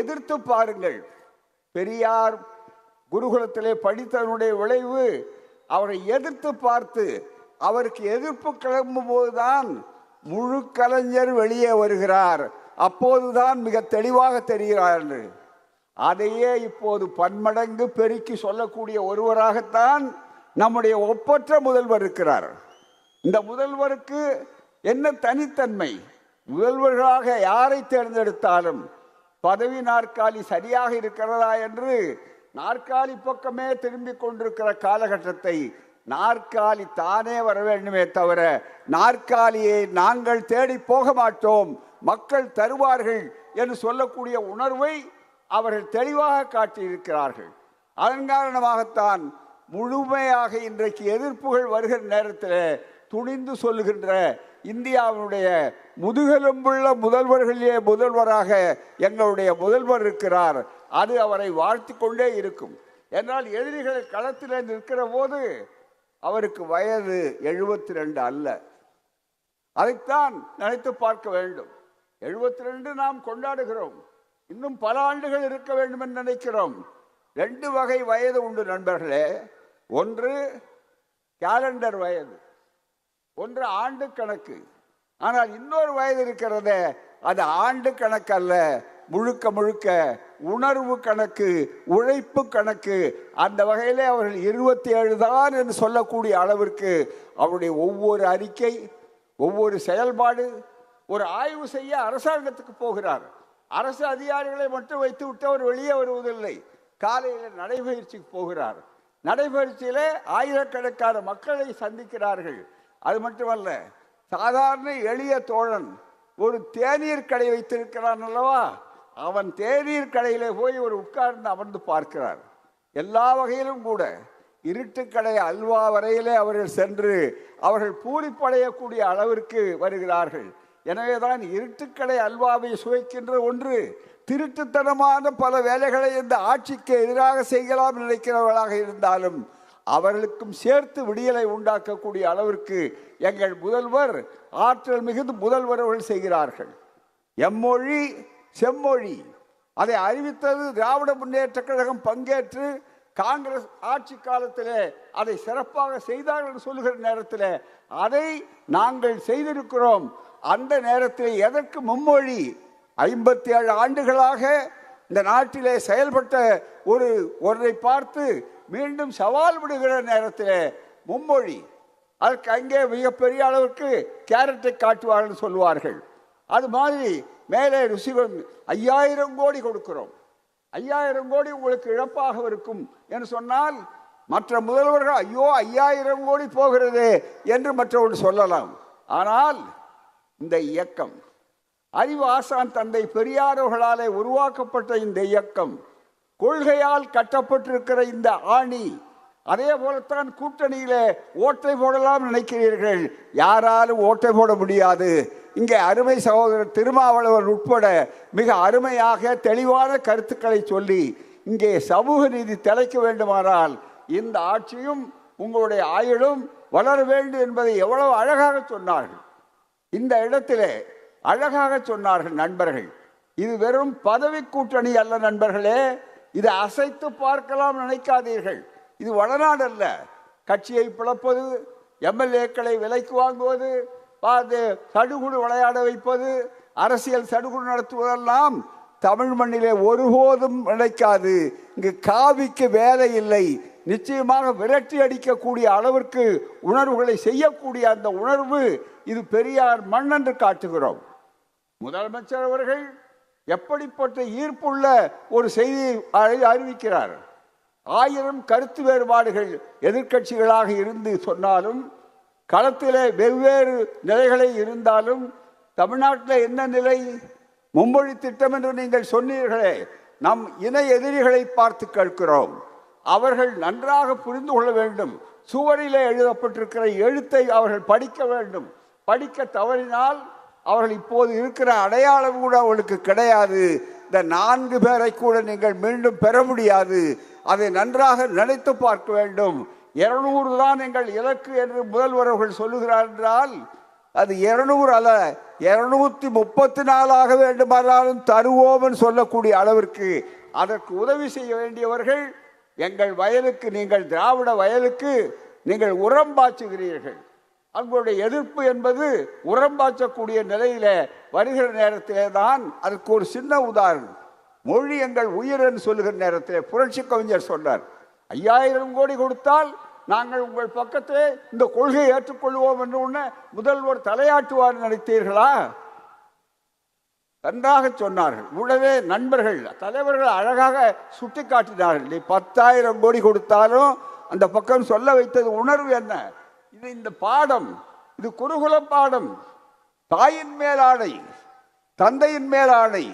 எதிர்த்து பாருங்கள். பெரியார் குருகுலத்திலே படித்ததனுடைய விளைவு அவரை எதிர்த்து பார்த்து அவருக்கு எதிர்ப்பு கிளம்பும் போதுதான் முழு கலைஞர் வெளியே வருகிறார். அப்போதுதான் மிக தெளிவாக தெரிகிறார். அதையே இப்போது பன்மடங்கு பெருக்கி சொல்லக்கூடிய ஒருவராகத்தான் நம்முடைய ஒப்பற்ற முதல்வர் இருக்கிறார். இந்த முதல்வருக்கு என்ன தனித்தன்மை? முதல்வர்களாக யாரை தேர்ந்தெடுத்தாலும் பதவி நாற்காலி சரியாக இருக்கிறதா என்று நாற்காலி பக்கமே திரும்பிக் கொண்டிருக்கிற காலகட்டத்தை நாற்காலி தானே வர வேண்டுமே தவிர நாற்காலியை நாங்கள் தேடி போக மாட்டோம், மக்கள் தருவார்கள் என்று சொல்லக்கூடிய உணர்வை அவர்கள் தெளிவாக காட்டியிருக்கிறார்கள். அதன் காரணமாகத்தான் முழுமையாக இன்றைக்கு எதிர்ப்புகள் வருகிற நேரத்தில் துணிந்து சொல்லுகின்ற இந்தியாவினுடைய முதுகெலும்புள்ள முதல்வர்களிலே முதல்வராக எங்களுடைய முதல்வர் இருக்கிறார். அது அவரை வாழ்த்து கொண்டே இருக்கும். என்றால் எதிரிகள் களத்தில் நிற்கிற போது அவருக்கு வயது 72 அல்ல. அதைத்தான் நினைத்து பார்க்க வேண்டும். 72 நாம் கொண்டாடுகிறோம், இன்னும் பல ஆண்டுகள் இருக்க வேண்டும் என்று நினைக்கிறோம். 2 வகை வயது உண்டு நண்பர்களே. ஒன்று கேலண்டர் வயது, ஒன்று ஆண்டு கணக்கு. ஆனால் இன்னொரு வயது இருக்கிறதே, அது ஆண்டு கணக்கு அல்ல, முழுக்க முழுக்க உணர்வு கணக்கு, உழைப்பு கணக்கு. அந்த வகையிலே அவர்கள் 27 தான் என்று சொல்லக்கூடிய அளவிற்கு அவருடைய ஒவ்வொரு அறிக்கை, ஒவ்வொரு செயல்பாடு, ஒரு ஆய்வு செய்ய அரசாங்கத்துக்கு போகிறார். அரசு அதிகாரிகளை மட்டும் வைத்து விட்டு அவர் வெளியே வருவதில்லை. காலையில் நடைபயிற்சிக்கு போகிறார். நடைபயிற்சியிலே ஆயிரக்கணக்கான மக்களை சந்திக்கிறார்கள். அது மட்டுமல்ல, சாதாரண எளிய தோழன் ஒரு தேநீர் கடை வைத்திருக்கிறான் அல்லவா, அவன் தேநீர் கடையிலே போய் ஒரு உட்கார்ந்து அமர்ந்து பார்க்கிறார். எல்லா வகையிலும் கூட இருட்டுக்கடை அல்வா வரையிலே அவர்கள் சென்று அவர்கள் பூரிப்படையக்கூடிய அளவிற்கு வருகிறார்கள். எனவேதான் இருட்டுக்கடை அல்வாவை சுவைக்கின்ற ஒன்று திருட்டுத்தனமான பல வேலைகளை இந்த ஆட்சிக்கு எதிராக செய்யலாம் நினைக்கிறவர்களாக இருந்தாலும் அவர்களுக்கும் சேர்த்து விடியலை உண்டாக்கக்கூடிய அளவிற்கு எங்கள் முதல்வர் ஆற்றல் மிகுந்த முதல்வர் அவர்கள் செய்கிறார்கள். எம்மொழி செம்மொழி, அதை அறிவித்தது திராவிட முன்னேற்ற கழகம் பங்கேற்று காங்கிரஸ் ஆட்சி காலத்திலே அதை சிறப்பாக செய்தார்கள் என்று சொல்லுகிற நேரத்தில் அதை நாங்கள் செய்திருக்கிறோம். அந்த நேரத்தில் எதற்கு மும்மொழி? 57 ஆண்டுகளாக இந்த நாட்டிலே செயல்பட்ட ஒன்றை பார்த்து மீண்டும் சவால் விடுகிற நேரத்தில் மும்மொழி, அதற்கு அங்கே மிகப்பெரிய அளவுக்கு கேரட்டை காட்டுவார்கள் சொல்லுவார்கள். அது மாதிரி மேலே ருசிவன் 5000 கோடி கொடுக்கிறோம், 5000 கோடி உங்களுக்கு இழப்பாக இருக்கும் என்று சொன்னால் மற்ற முதல்வர்கள் ஐயோ 5000 கோடி போகிறது என்று மற்றவர்கள் சொல்லலாம். ஆனால் இந்த இயக்கம் அறிவு ஆசான் தந்தை பெரியாரவர்களாலே உருவாக்கப்பட்ட இந்த இயக்கம், கொள்கையால் கட்டப்பட்டிருக்கிற இந்த ஆணி, அதே போலத்தான் கூட்டணியிலே ஓட்டை போடலாம் நினைக்கிறீர்கள், யாராலும் ஓட்டை போட முடியாது. இங்கே அருமை சகோதரர் திருமாவளவன் உட்பட மிக அருமையாக தெளிவான கருத்துக்களை சொல்லி இங்கே சமூக நீதி தலைக்க வேண்டுமானால் இந்த ஆட்சியும் உங்களுடைய ஆயுளும் வளர வேண்டும் என்பதை எவ்வளவு அழகாக சொன்னார்கள். இந்த இடத்திலே அழகாக சொன்னார்கள் நண்பர்கள். இது வெறும் பதவி கூட்டணி அல்ல நண்பர்களே, இதை அசைத்து பார்க்கலாம் நினைக்காதீர்கள். இது வடநாடு அல்ல. கட்சியை பிளப்பது, எம்எல்ஏக்களை விலைக்கு வாங்குவது, சடுகுடு விளையாட வைப்பது, அரசியல் சடுகுடு நடத்துவதெல்லாம் தமிழ் மண்ணிலே ஒருபோதும் நினைக்காது. இங்கு காவிக்கு வேலை இல்லை. நிச்சயமாக விரட்டி அடிக்கக்கூடிய அளவிற்கு உணர்வுகளை செய்யக்கூடிய அந்த உணர்வு இது பெரியார் மண் என்று காட்டுகிறோம். முதலமைச்சர் அவர்கள் எப்படிப்பட்ட ஈர்ப்புள்ள ஒரு செய்தியை அறிவிக்கிறார். 1000 கருத்து வேறுபாடுகள் எதிர்க்கட்சிகளாக இருந்து சொன்னாலும், களத்திலே வெவ்வேறு நிலைகளை இருந்தாலும், தமிழ்நாட்டில் என்ன நிலை? மும்மொழி திட்டம் என்று நீங்கள் சொன்னீர்களே, நம் இணை எதிரிகளை பார்த்து கேட்கிறோம். அவர்கள் நன்றாக புரிந்து கொள்ள வேண்டும். சுவரிலே எழுதப்பட்டிருக்கிற எழுத்தை அவர்கள் படிக்க வேண்டும். படிக்க தவறினால் அவர்கள் இப்போது இருக்கிற அடையாளம் கூட அவர்களுக்கு கிடையாது. இந்த 4 பேரை கூட நீங்கள் மீண்டும் பெற முடியாது. அதை நன்றாக நினைத்து பார்க்க வேண்டும். 200 தான் எங்கள் இலக்கு என்று முதல்வர் அவர்கள் சொல்லுகிறார் என்றால் அது 200 அல்ல, 234 வேண்டுமானாலும் தருவோம் சொல்லக்கூடிய அளவிற்கு அதற்கு உதவி செய்ய வேண்டியவர்கள். எங்கள் வயலுக்கு, நீங்கள் திராவிட வயலுக்கு நீங்கள் உரம் பாய்ச்சுகிறீர்கள். அவங்களுடைய எதிர்ப்பு என்பது உரம் பாய்ச்சக்கூடிய நிலையில வருகிற நேரத்திலே தான் அதுக்கு ஒரு சின்ன உதாரணம். மொழி எங்கள் உயிர் என்று சொல்லுகிற நேரத்தில் புரட்சி கவிஞர் சொன்னார், 5000 கோடி கொடுத்தால் நாங்கள் உங்கள் பக்கத்திலே இந்த கொள்கையை ஏற்றுக்கொள்வோம் என்று உடனே முதல்வர் தலையாட்டுவார் நினைத்தீர்களா? நன்றாக சொன்னார்கள். உடனே நண்பர்கள் தலைவர்கள் அழகாக சுட்டி காட்டினார்கள். நீ 10,000 கோடி கொடுத்தாலும் அந்த பக்கம் சொல்ல வைத்தது உணர்வு என்ன? இது இந்த பாடம், இது குருகுல பாடம். தாயின் மேல் ஆணை, தந்தையின் மேல் ஆணை,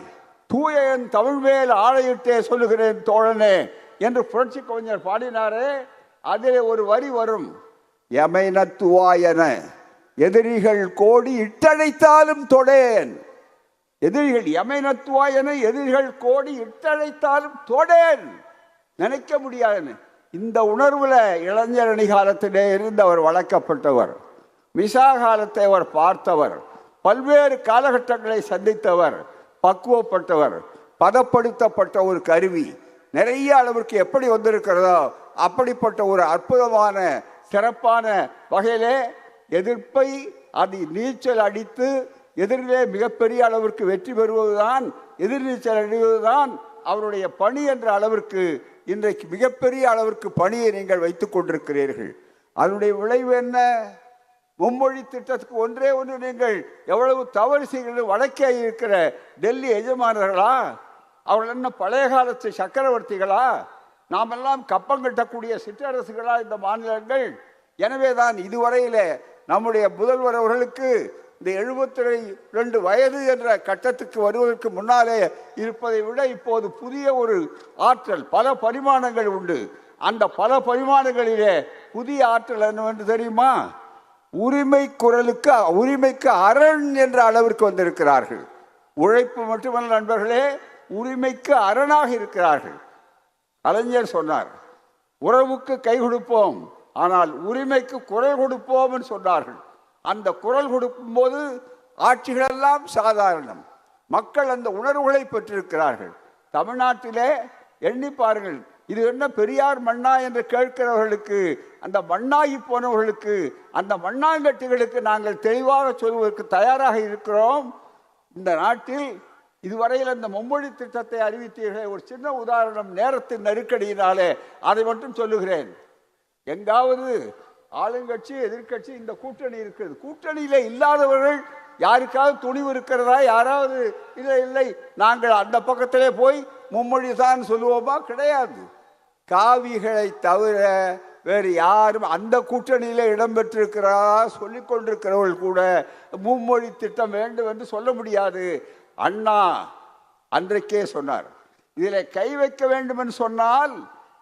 தூய என் தமிழ் மேல் ஆணையிட்டே சொல்லுகிறேன் தோழனே என்று புரட்சி கவிஞர் பாடினாரே. அதில் ஒரு வரி வரும், எமைனத்துவாயன எதிரிகள் கோடி இட்டழைத்தாலும் தொடேன். எதிரிகள் எமைனத்துவாயன எதிரிகள் கோடி இட்டழைத்தாலும் தொடேன். நினைக்க முடியாதுன்னு இந்த உணர்வுல இளைஞரணி காலத்திலே இருந்து அவர் வளர்க்கப்பட்டவர். மிசா காலத்தை அவர் பார்த்தவர், பல்வேறு காலகட்டங்களை சந்தித்தவர், பக்குவப்பட்டவர், பதப்படுத்தப்பட்ட ஒரு கருவி நிறைய அளவிற்கு எப்படி வந்திருக்கிறதோ அப்படிப்பட்ட ஒரு அற்புதமான சிறப்பான வகையிலே எதிர்ப்பை அது நீச்சல் அடித்து எதிரிலே மிகப்பெரிய அளவிற்கு வெற்றி பெறுவதுதான், எதிர்நீச்சல் அடிவதுதான் அவருடைய பணி என்ற அளவிற்கு இன்றைக்கு மிகப்பெரிய அளவிற்கு பணியை நீங்கள் வைத்துக் கொண்டிருக்கிறீர்கள். அதனுடைய விளைவு என்ன? மும்மொழி திட்டத்துக்கு ஒன்றே ஒன்று நீங்கள் எவ்வளவு தவறு செய்கிறது. வடக்கே இருக்கிற டெல்லி எஜமானர்களா? அவர்கள் என்ன பழைய காலத்து சக்கரவர்த்திகளா? நாமெல்லாம் கப்பம் கட்டக்கூடிய சிற்றரசுகளா இந்த மாநிலங்கள்? எனவேதான் இதுவரையில நம்முடைய முதல்வர் அவர்களுக்கு இந்த 72 வயது என்ற கட்டத்துக்கு வருவதற்கு முன்னாலே இருப்பதை விட இப்போது புதிய ஒரு ஆற்றல், பல பரிமாணங்கள் உண்டு. அந்த பல பரிமாணங்களிலே புதிய ஆற்றல் என்னவென்று தெரியுமா? உரிமை குரலுக்கு, உரிமைக்கு அரண் என்ற அளவிற்கு வந்திருக்கிறார்கள். உழைப்பு மட்டுமல்ல நண்பர்களே, உரிமைக்கு அரணாக இருக்கிறார்கள். கலைஞர் சொன்னார், உறவுக்கு கை கொடுப்போம் ஆனால் உரிமைக்கு குரல் கொடுப்போம் என்று சொன்னார்கள். அந்த குரல் கொடுக்கும் போது ஆட்சிகளெல்லாம் சாதாரணம். மக்கள் அந்த உணர்வுகளை பெற்றிருக்கிறார்கள். தமிழ்நாட்டிலே எண்ணி பாருங்கள், இது என்ன பெரியார் மண்ணா என்று கேட்கிறவர்களுக்கு, அந்த மண்ணாகி போனவர்களுக்கு, அந்த மண்ணாங்கட்டிகளுக்கு நாங்கள் தெளிவாக சொல்வதற்கு தயாராக இருக்கிறோம். இந்த நாட்டில் இதுவரையில் அந்த மும்மொழி திட்டத்தை அறிவித்தீர்கள். ஒரு சின்ன உதாரணம், நேரத்தின் நெருக்கடியினாலே அதை மட்டும் சொல்லுகிறேன். எங்காவது ஆளுங்கட்சி எதிர்கட்சி இந்த கூட்டணி இருக்கிறது, கூட்டணியில இல்லாதவர்கள் யாருக்காவது துணிவு இருக்கிறதா? யாராவது இல்லை இல்லை நாங்கள் அந்த பக்கத்திலே போய் மும்மொழி தான் சொல்லுவோமா? கிடையாது. காவிகளை தவிர வேறு யாரும் அந்த கூட்டணியில இடம்பெற்றிருக்கிறதா சொல்லிக் கொண்டிருக்கிறவர்கள் கூட மும்மொழி திட்டம் வேண்டும் என்று சொல்ல முடியாது. அண்ணா அன்றைக்கே சொன்னார், இதில் கை வைக்க வேண்டும் என்று சொன்னால்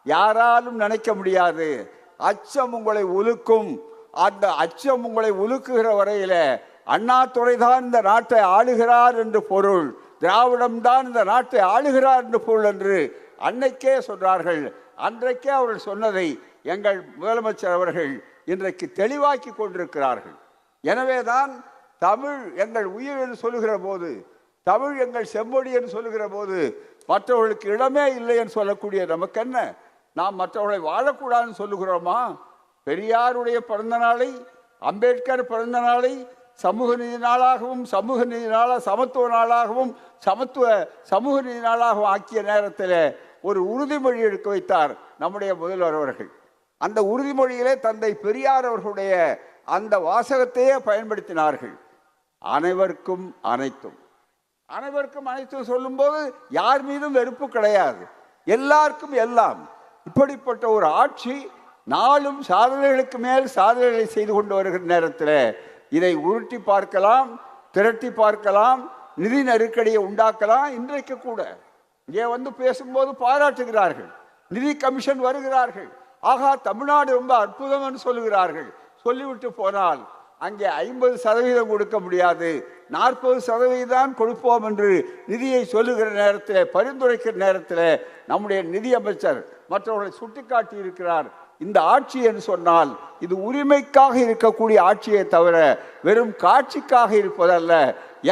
யாராலும் நினைக்க முடியாது. அச்சம் உங்களை உலுக்கும். அந்த அச்சம் உங்களை உலுக்குகிற வரையில அண்ணாதுரை தான் இந்த நாட்டை ஆளுகிறார் என்று பொருள், திராவிடம் தான் இந்த நாட்டை ஆளுகிறார் என்று பொருள் என்று அன்னைக்கே சொன்னார்கள். அன்றைக்கே அவர்கள் சொன்னதை எங்கள் முதலமைச்சர் அவர்கள் இன்றைக்கு தெளிவாக்கி கொண்டிருக்கிறார்கள். எனவேதான் தமிழ் எங்கள் உயிர் என்று சொல்லுகிற போது, தமிழ் எங்கள் செம்மொழி என்று சொல்லுகிற போது மற்றவர்களுக்கு இடமே இல்லை என்று சொல்லக்கூடிய நமக்கு என்ன? நாம் மற்றவர்களை வாழக்கூடாதுன்னு சொல்லுகிறோமா? பெரியாருடைய பிறந்த நாளை, அம்பேத்கர் பிறந்த நாளை சமூக நீதி நாளாகவும், சமூக நீதி நாளாக சமத்துவ நாளாகவும், சமூக நீதி நாளாகவும் ஆக்கிய நேரத்தில் ஒரு உறுதிமொழி எடுக்க வைத்தார் நம்முடைய முதல்வர் அவர்கள். அந்த உறுதிமொழியிலே தந்தை பெரியார் அவர்களுடைய அந்த வாசகத்தையே பயன்படுத்தினார்கள். அனைவருக்கும் அனைத்தும், அனைவருக்கும் அனைத்தும் சொல்லும்போது யார் மீதும் வெறுப்பு கிடையாது, எல்லாருக்கும் எல்லாம். இப்படிப்பட்ட ஒரு ஆட்சி நாளும் சாதனைகளுக்கு மேல் சாதனைகளை செய்து கொண்டு வருகிற நேரத்தில் இதை உருட்டி பார்க்கலாம், திரட்டி பார்க்கலாம், நிதி நெருக்கடியை உண்டாக்கலாம். இன்றைக்கு கூட இங்கே வந்து பேசும்போது பாராட்டுகிறார்கள், நிதி கமிஷன் வருகிறார்கள், ஆகா தமிழ்நாடு ரொம்ப அற்புதம் என்று சொல்லுகிறார்கள். சொல்லிவிட்டு போனால் அங்கே 50% கொடுக்க முடியாது, 40% கொடுப்போம் என்று நிதியை சொல்லுகிற நேரத்தில், பரிந்துரைக்கிற நேரத்தில் நம்முடைய நிதி அமைச்சர் மற்றவர்களை சுட்டிக்காட்டி இருக்கிறார். இந்த ஆட்சி என்று சொன்னால் இது உரிமைக்காக இருக்கக்கூடிய ஆட்சியை தவிர வெறும் காட்சிக்காக இருப்பதல்ல.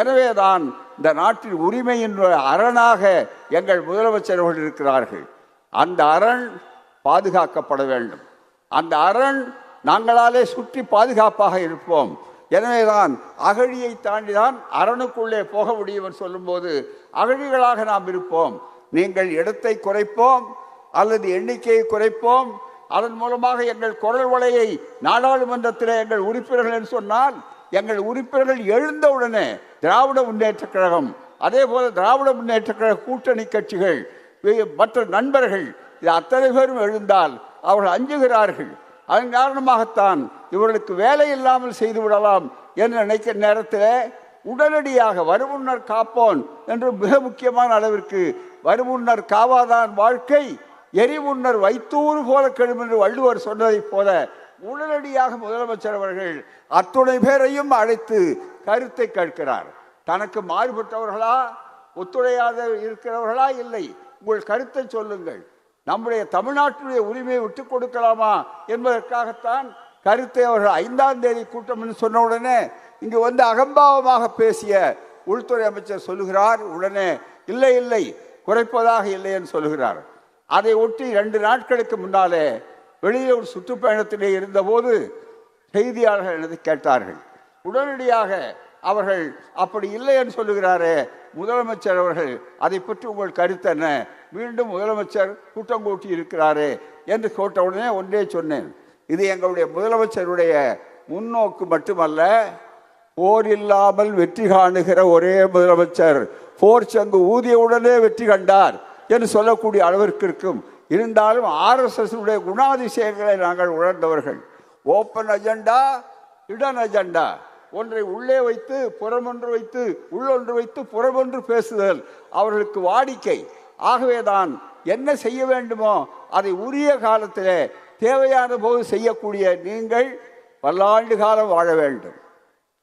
எனவேதான் இந்த நாட்டின் உரிமையின் அரணாக எங்கள் முதலமைச்சர்கள் இருக்கிறார்கள். அந்த அரண் பாதுகாக்கப்பட வேண்டும். அந்த அரண் நாங்களாலே சுற்றி பாதுகாப்பாக இருப்போம். எனவேதான் அகழியை தாண்டிதான் அரணுக்குள்ளே போக முடியும் என்று சொல்லும்போது அகழிகளாக நாம் இருப்போம். நீங்கள் இடத்தை குறைப்போம் அல்லது எண்ணிக்கையை குறைப்போம், அதன் மூலமாக எங்கள் குரல் வலையை நாடாளுமன்றத்தில் எங்கள் உறுப்பினர்கள் என்று சொன்னால், எங்கள் உறுப்பினர்கள் எழுந்தவுடனே திராவிட முன்னேற்றக் கழகம், அதே போல திராவிட முன்னேற்றக் கழக கூட்டணி கட்சிகள், மற்ற நண்பர்கள், இது அத்தனை பேரும் எழுந்தால் அவர்கள் அஞ்சுகிறார்கள். அதன் காரணமாகத்தான் இவர்களுக்கு வேலை இல்லாமல் செய்து விடலாம் என்று நினைக்கிற நேரத்தில் உடனடியாக வருமுன்னர் காப்போன் என்று மிக முக்கியமான அளவிற்கு வருமுன்னர் காவாதான் வாழ்க்கை எரிமுன்னர் வைத்தூறு போல கெடும் என்று வள்ளுவர் சொன்னதைப் போல உடனடியாக முதலமைச்சர் அவர்கள் அத்துணை பேரையும் அழைத்து கருத்தை கேட்கிறார். தனக்கு மாறுபட்டவர்களா, ஒத்துழையாத இருக்கிறவர்களா, இல்லை, உங்கள் கருத்தை சொல்லுங்கள், நம்முடைய தமிழ்நாட்டுடைய உரிமையை விட்டுக் கொடுக்கலாமா என்பதற்காகத்தான் கருத்தை அவர்கள் 5ஆம் தேதி கூட்டம் என்று சொன்ன உடனே இங்கு வந்து அகம்பாவமாக பேசிய உள்துறை அமைச்சர் சொல்லுகிறார், உடனே இல்லை இல்லை குறைப்பதாக இல்லை என்று சொல்லுகிறார். அதை ஒட்டி 2 நாட்களுக்கு முன்னாலே வெளியே ஒரு சுற்றுப்பயணத்திலே இருந்தபோது செய்தியாளர்கள் எனது கேட்டார்கள். உடனடியாக அவர்கள் அப்படி இல்லை என்று சொல்லுகிறாரே முதலமைச்சர் அவர்கள், அதை பற்றி உங்கள் கருத்து என்ன, மீண்டும் முதலமைச்சர் கூட்டம் கூட்டி இருக்கிறாரே என்று கேட்டவுடனே ஒன்றே சொன்னேன், இது எங்களுடைய முதலமைச்சருடைய முன்னோக்கு மட்டுமல்ல, போர் இல்லாமல் வெற்றி காணுகிற ஒரே முதலமைச்சர், போர் சங்கு ஊதியவுடனே வெற்றி கண்டார் என்று சொல்லக்கூடிய அளவிற்கு இருக்கும். இருந்தாலும் RSS குணாதிசயங்களை நாங்கள் உணர்ந்தவர்கள். ஓப்பன் அஜெண்டா, இடன் அஜெண்டா, ஒன்றை உள்ளே வைத்து புறமொன்று வைத்து உள்ளொன்று வைத்து புறமொன்று பேசுதல் அவர்களுக்கு வாடிக்கை. ஆகவேதான் என்ன செய்ய வேண்டுமோ அதை உரிய காலத்தில் தேவையான போது செய்யக்கூடிய நீங்கள் பல்லாண்டு காலம் வாழ வேண்டும்.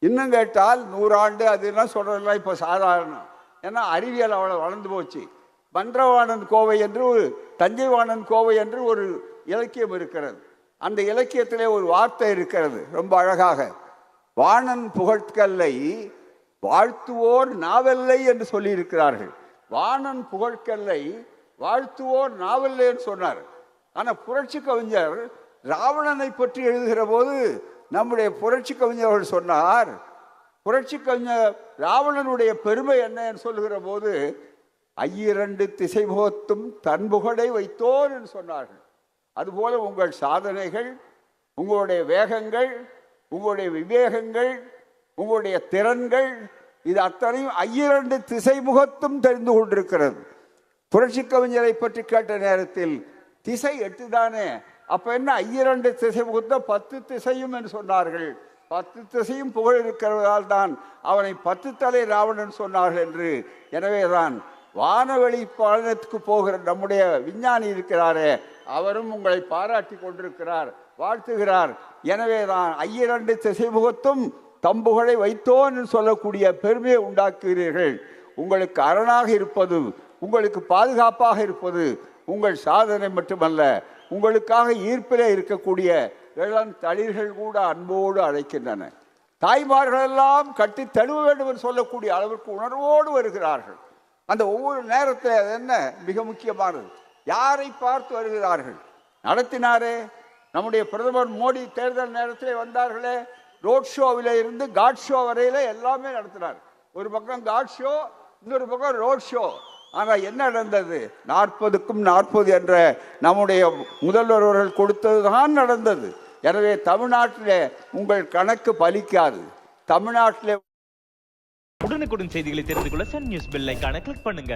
இன்னும் கேட்டால் 100 ஆண்டு அதெல்லாம் சொல்றதெல்லாம் இப்போ சாதாரணம். ஏன்னா அறிவியல் அவ்வளோ வளர்ந்து போச்சு. மன்றவாணன் கோவை என்று தஞ்சை வாணன் கோவை என்று ஒரு இலக்கியம் இருக்கிறது. அந்த இலக்கியத்திலே ஒரு வார்த்தை இருக்கிறது ரொம்ப அழகாக, வாணன் புகழ்கல்லை வாழ்த்துவோர் நாவல்லை என்று சொல்லி இருக்கிறார்கள். வாணன் புகழ்கல்லை வாழ்த்துவோர் நாவல்லை என்று சொன்னார். ஆனால் புரட்சி கவிஞர் ராவணனை பற்றி எழுதுகிற போது நம்முடைய புரட்சி கவிஞர்கள் சொன்னார், புரட்சி கவிஞர் ராவணனுடைய பெருமை என்ன என்று சொல்லுகிற போது 2 திசை முகத்தும் தன் புகழை வைத்தோர் என்று சொன்னார்கள். அதுபோல உங்கள் சாதனைகள், உங்களுடைய வேகங்கள், உங்களுடைய விவேகங்கள், உங்களுடைய திறன்கள், இது அத்தனையும் 2 திசை முகத்தும் தெரிந்து கொண்டிருக்கிறது. புரட்சி கவிஞரை பற்றி கேட்ட நேரத்தில் திசை 8 தானே, அப்ப என்ன 2 திசை முகத்தும் 10 திசையும் என்று சொன்னார்கள். 10 திசையும் புகழ் இருக்கிறதால் தான் அவனை 10 தலை ராவணன் சொன்னார்கள் என்று. எனவேதான் வானவெளி பயணத்துக்கு போகிற நம்முடைய விஞ்ஞானி இருக்கிறாரே, அவரும் உங்களை பாராட்டி கொண்டிருக்கிறார், வாழ்த்துகிறார். எனவேதான் 2 திசை முகத்தும் தம்புகளை வைத்தோன் என்று சொல்லக்கூடிய பெருமையை உண்டாக்குகிறீர்கள். உங்களுக்கு அரணாக இருப்பது, உங்களுக்கு பாதுகாப்பாக இருப்பது உங்கள் சாதனை மட்டுமல்ல, உங்களுக்காக ஈர்ப்பிலே இருக்கக்கூடிய இளம் தளிர்கள் கூட அன்போடு அழைக்கின்றன. தாய்மார்கள் எல்லாம் கட்டி தழுவ வேண்டும் என்று சொல்லக்கூடிய அளவிற்கு உணர்வோடு வருகிறார்கள். அந்த ஒவ்வொரு நேரத்தில் அது என்ன மிக முக்கியமானது, யாரை பார்த்து வருகிறார்கள். நடத்தினாரே நம்முடைய பிரதமர் மோடி தேர்தல் நேரத்தில் வந்தார்களே, ரோட் ஷோவில் இருந்து காட் ஷோ வரையில எல்லாமே நடத்தினார். ஒரு பக்கம் காட் ஷோ, இன்னொரு பக்கம் ரோட் ஷோ. ஆனால் என்ன நடந்தது, 40க்கும் 40 என்ற நம்முடைய முதல்வர் அவர்கள் கொடுத்தது தான் நடந்தது. எனவே தமிழ்நாட்டிலே உங்கள் கணக்கு பலிக்காது. தமிழ்நாட்டிலே உடனுக்குடன் செய்திகளை தெரிந்து கொள்ள சன் நியூஸ் பெல் ஐகானை கிளிக் பண்ணுங்க.